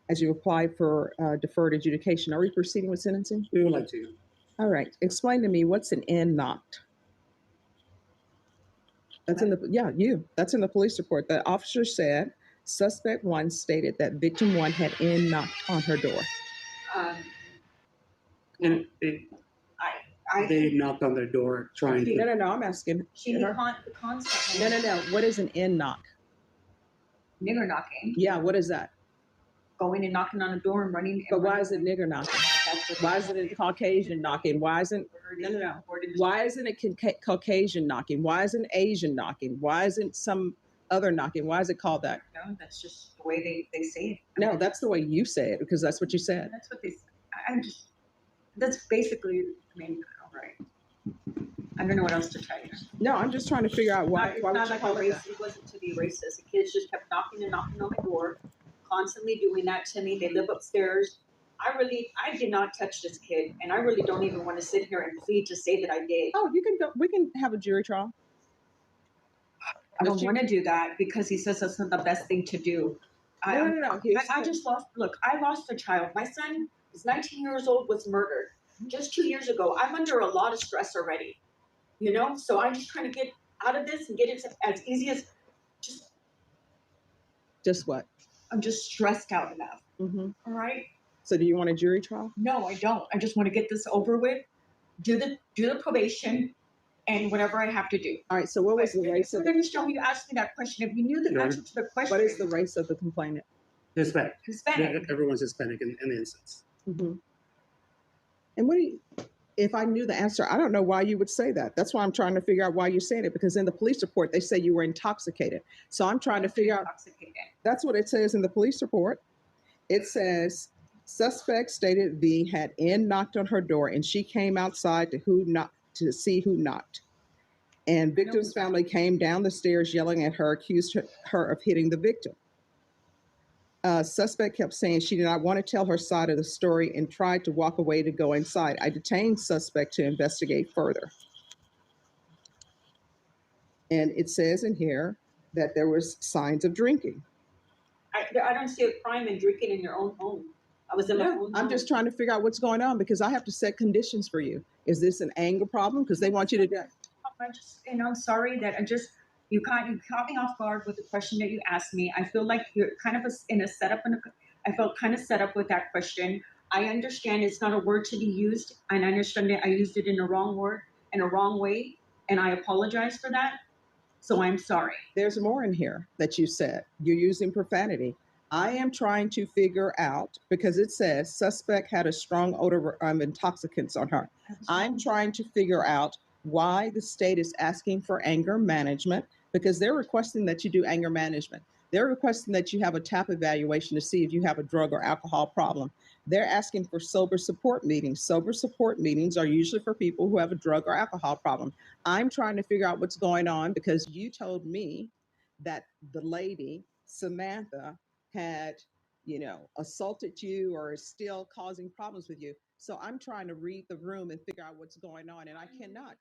as you apply for deferred adjudication. Are we proceeding with sentencing? We would like to. All right. Explain to me what's an in knocked. That's in the That's in the police report. The officer said suspect one stated that victim one had in knocked on her door. And I they knocked on their door trying No, to. no, no. I'm asking. she her. constantly No, no, no. What is an in knock? nigger knocking, Yeah. What is that? going and knocking on a door and running. But why is it nigger knocking? Why isn't it Caucasian knocking? Why isn't no? Why isn't it Caucasian knocking? Why isn't Asian knocking? Why isn't some other knocking? Why is it called that? No, that's just the way they say it. No, that's the way you say it because that's what you said. That's what they. I'm just. That's basically. I mean, all right. I don't know what else to tell you. No, I'm just trying to figure out why. It's Why not would you like call a it race. It wasn't to be racist. The kids just kept knocking and knocking on my door, constantly doing that to me. They live upstairs. I did not touch this kid, and I really don't even want to sit here and plead to say that I did. Oh, you can go. We can have a jury trial. I don't want to do that because he says that's not the best thing to do. No. I just lost. Look, I lost a child. My son is 19 years old. Was murdered just 2 years ago. I'm under a lot of stress already. You know, so I'm just trying to get out of this and get it as easy as Just what? I'm just stressed out enough. Mm-hmm. All right. So, do you want a jury trial? No, I don't. I just want to get this over with. Do the probation, and whatever I have to do. All right. So, what was the race of? You asked me that question. If you knew the answer to the question, what is the race of the complainant? Hispanic. Hispanic. Everyone's Hispanic in the instance. Mm-hmm. And what do you? If I knew the answer, I don't know why you would say that. That's why I'm trying to figure out why you're saying it. Because in the police report, they say you were intoxicated. So I'm trying to figure out. That's what it says in the police report. It says suspect stated V had knocked on her door, and she came outside to see who knocked. And victim's family came down the stairs yelling at her, accused her of hitting the victim. Suspect kept saying she did not want to tell her side of the story and tried to walk away to go inside. I detained suspect to investigate further. And it says in here that there was signs of drinking. I don't see a crime in drinking in your own home. I was in my own home. I'm just trying to figure out what's going on because I have to set conditions for you. Is this an anger problem? Because they want you to do. I'm sorry that you caught me off guard with the question that you asked me. I feel like you're kind of in a setup. I felt kind of set up with that question. I understand it's not a word to be used, and I understand that I used it in the wrong word, in a wrong way, and I apologize for that. So I'm sorry. There's more in here that you said. You're using profanity. I am trying to figure out, because it says suspect had a strong odor of intoxicants on her. I'm trying to figure out why the state is asking for anger management, because they're requesting that you do anger management. They're requesting that you have a TAP evaluation to see if you have a drug or alcohol problem. They're asking for sober support meetings. Sober support meetings are usually for people who have a drug or alcohol problem. I'm trying to figure out what's going on because you told me that the lady, Samantha, had, assaulted you or is still causing problems with you. So I'm trying to read the room and figure out what's going on, and I cannot.